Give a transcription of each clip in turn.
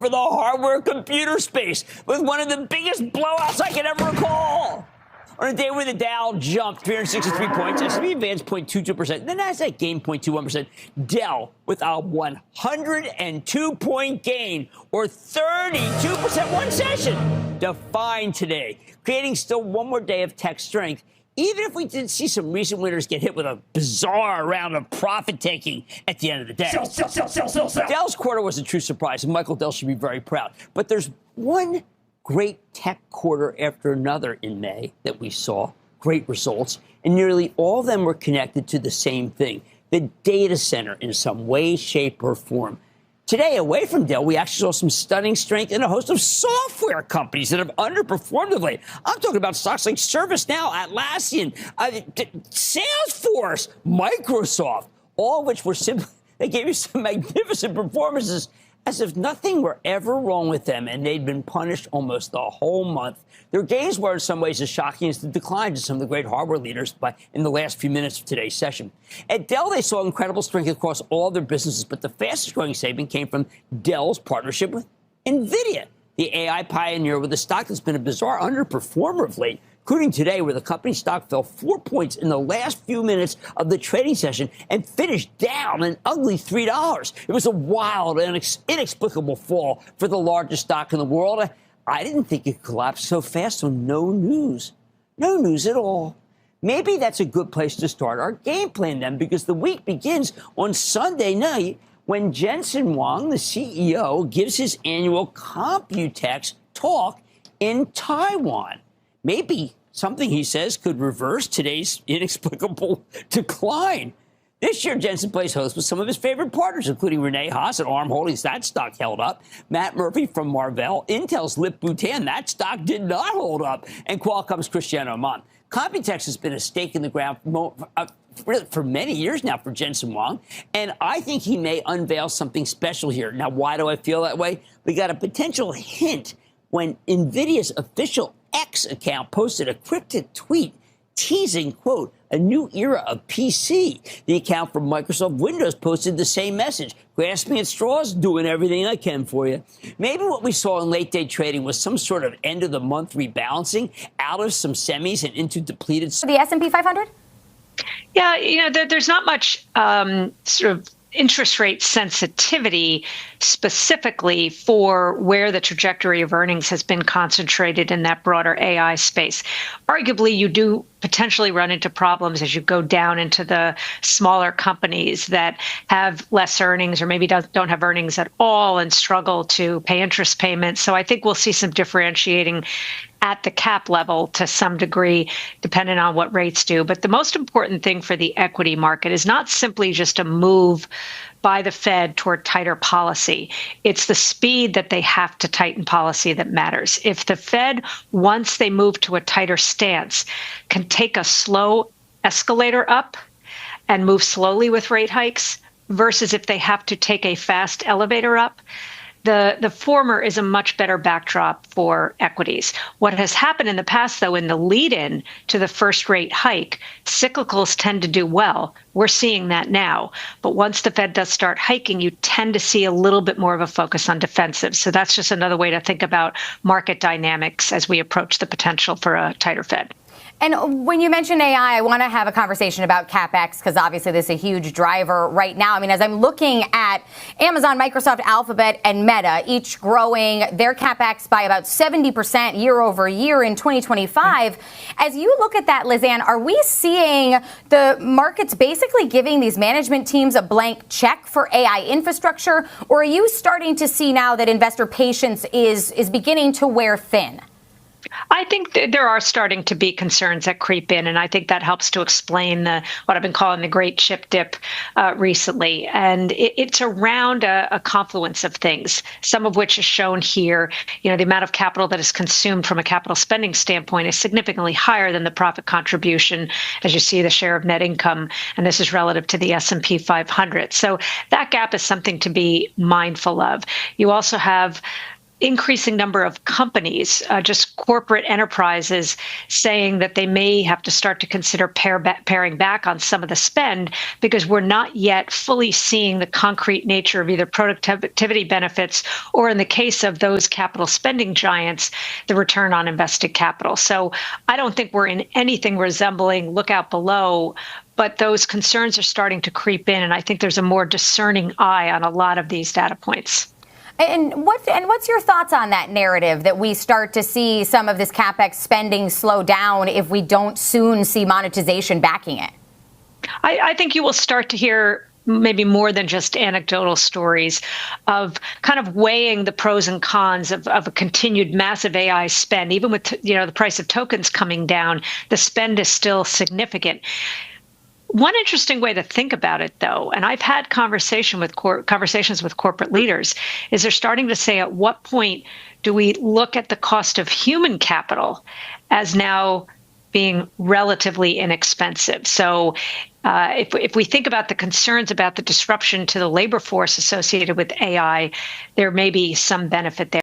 for the hardware computer space with one of the biggest blowouts I can ever recall. On a day where the Dow jumped 363 points, S&P advanced 0.22%, the Nasdaq gained 0.21%, Dell with a 102-point gain, or 32% one session, defined today, creating still one more day of tech strength, even if we did see some recent winners get hit with a bizarre round of profit-taking at the end of the day. Sell. Dell's quarter was a true surprise, and Michael Dell should be very proud. But there's one great tech quarter after another in May that we saw, great results, and nearly all of them were connected to the same thing, the data center in some way, shape, or form. Today, away from Dell, we actually saw some stunning strength in a host of software companies that have underperformed of late. I'm talking about stocks like ServiceNow, Atlassian, Salesforce, Microsoft, all of which were simply, they gave you some magnificent performances as if nothing were ever wrong with them, and they'd been punished almost the whole month. Their gains were in some ways as shocking as the declines of some of the great hardware leaders in the last few minutes of today's session. At Dell, they saw incredible strength across all their businesses, but the fastest growing segment came from Dell's partnership with Nvidia, the AI pioneer with a stock that's been a bizarre underperformer of late, including today where the company stock fell 4 points in the last few minutes of the trading session and finished down an ugly $3. It was a wild and inexplicable fall for the largest stock in the world. I didn't think it collapsed so fast on no news. No news at all. Maybe that's a good place to start our game plan then, because the week begins on Sunday night when Jensen Huang, the CEO, gives his annual Computex talk in Taiwan. Maybe something he says could reverse today's inexplicable decline. This year, Jensen plays host with some of his favorite partners, including Renee Haas at ARM Holdings. That stock held up. Matt Murphy from Marvell. Intel's Lip Bhutan. That stock did not hold up. And Qualcomm's Cristiano Amon. Computex has been a stake in the ground for many years now for Jensen Huang. And I think he may unveil something special here. Now, why do I feel that way? We got a potential hint when Nvidia's official X account posted a cryptic tweet teasing, quote, a new era of PC. The account from Microsoft Windows posted the same message, grasping at straws, doing everything I can for you. Maybe what we saw in late day trading was some sort of end of the month rebalancing out of some semis and into depleted. The S&P 500? Yeah, there's not much sort of interest rate sensitivity specifically for where the trajectory of earnings has been concentrated in that broader AI space. Arguably, you do potentially run into problems as you go down into the smaller companies that have less earnings or maybe don't have earnings at all and struggle to pay interest payments. So I think we'll see some differentiating at the cap level to some degree, depending on what rates do. But the most important thing for the equity market is not simply just a move by the Fed toward tighter policy. It's the speed that they have to tighten policy that matters. If the Fed, once they move to a tighter stance, can take a slow escalator up and move slowly with rate hikes, versus if they have to take a fast elevator up, the former is a much better backdrop for equities. What has happened in the past, though, in the lead-in to the first rate hike, cyclicals tend to do well. We're seeing that now. But once the Fed does start hiking, you tend to see a little bit more of a focus on defensive. So that's just another way to think about market dynamics as we approach the potential for a tighter Fed. And when you mention AI, I want to have a conversation about CapEx, because obviously this is a huge driver right now. I mean, as I'm looking at Amazon, Microsoft, Alphabet, and Meta, each growing their CapEx by about 70% year over year in 2025. As you look at that, Lizanne, are we seeing the markets basically giving these management teams a blank check for AI infrastructure? Or are you starting to see now that investor patience is beginning to wear thin? I think there are starting to be concerns that creep in, and I think that helps to explain what I've been calling the great chip dip recently. And it's around a confluence of things, some of which is shown here. You know, the amount of capital that is consumed from a capital spending standpoint is significantly higher than the profit contribution, as you see the share of net income, and this is relative to the S&P 500. So that gap is something to be mindful of. You also have increasing number of companies, just corporate enterprises, saying that they may have to start to consider paring back on some of the spend because we're not yet fully seeing the concrete nature of either productivity benefits or, in the case of those capital spending giants, the return on invested capital. So I don't think we're in anything resembling look out below, but those concerns are starting to creep in, and I think there's a more discerning eye on a lot of these data points. And what's your thoughts on that narrative that we start to see some of this CapEx spending slow down if we don't soon see monetization backing it? I think you will start to hear maybe more than just anecdotal stories of kind of weighing the pros and cons of a continued massive AI spend. Even with the price of tokens coming down, the spend is still significant. One interesting way to think about it, though, and I've had conversations with corporate leaders, is they're starting to say, at what point do we look at the cost of human capital as now being relatively inexpensive? So if we think about the concerns about the disruption to the labor force associated with AI, there may be some benefit there.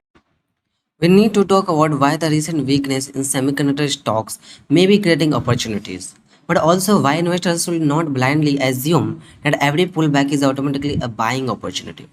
We need to talk about why the recent weakness in semiconductor stocks may be creating opportunities, but also why investors should not blindly assume that every pullback is automatically a buying opportunity.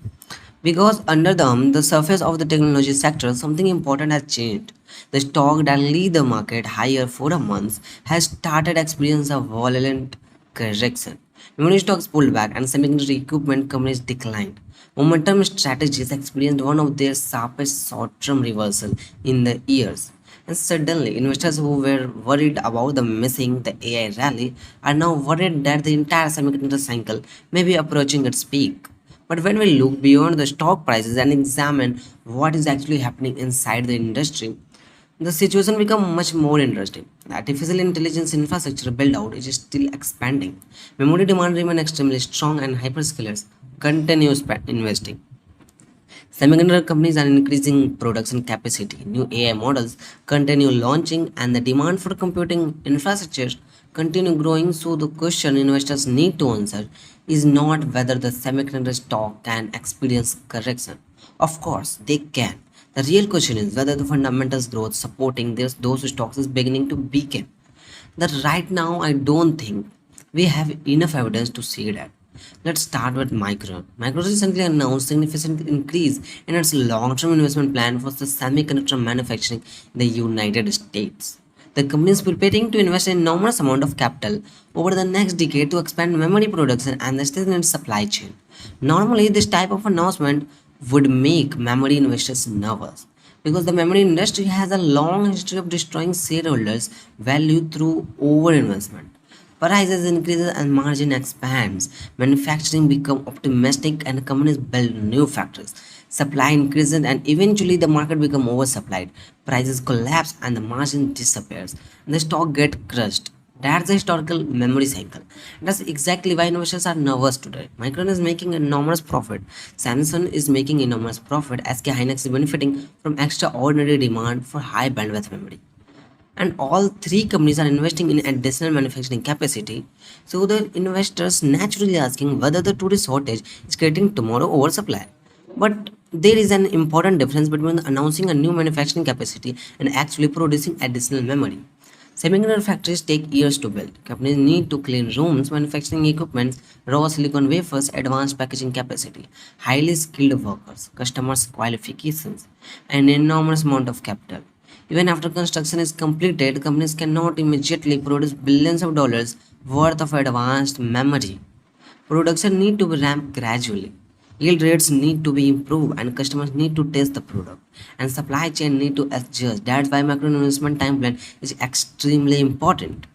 Because under the surface of the technology sector, something important has changed. The stock that lead the market higher for a month has started experiencing a violent correction. Memory stocks pulled back and semiconductor equipment companies declined. Momentum strategies experienced one of their sharpest short-term reversal in the years. And suddenly, investors who were worried about missing the AI rally are now worried that the entire semiconductor cycle may be approaching its peak. But when we look beyond the stock prices and examine what is actually happening inside the industry, the situation becomes much more interesting. The artificial intelligence infrastructure build out is still expanding. Memory demand remains extremely strong and hyperscalers continue investing. Semiconductor companies are increasing production capacity, new AI models continue launching, and the demand for computing infrastructure continue growing. So the question investors need to answer is not whether the semiconductor stock can experience correction. Of course, they can. The real question is whether the fundamentals growth supporting those stocks is beginning to weaken. That right now, I don't think we have enough evidence to see that. Let's start with Micron. Micron recently announced significant increase in its long-term investment plan for the semiconductor manufacturing in the United States. The company is preparing to invest an enormous amount of capital over the next decade to expand memory production and strengthen its supply chain. Normally, this type of announcement would make memory investors nervous because the memory industry has a long history of destroying shareholders' value through overinvestment. Prices increases and margin expands. Manufacturing become optimistic and companies build new factories. Supply increases and eventually the market become oversupplied. Prices collapse and the margin disappears. And the stock get crushed. That's the historical memory cycle. That's exactly why investors are nervous today. Micron is making enormous profit. Samsung is making enormous profit. SK Hynix is benefiting from extraordinary demand for high bandwidth memory. And all three companies are investing in additional manufacturing capacity. So the investors naturally asking whether the today's shortage is creating tomorrow oversupply. But there is an important difference between announcing a new manufacturing capacity and actually producing additional memory. Semiconductor factories take years to build. Companies need to clean rooms, manufacturing equipment, raw silicon wafers, advanced packaging capacity, highly skilled workers, customers' qualifications, and enormous amount of capital. Even after construction is completed, companies cannot immediately produce billions of dollars worth of advanced memory. Production need to be ramped gradually. Yield rates need to be improved and customers need to test the product. And supply chain need to adjust. That's why macro investment timeline is extremely important.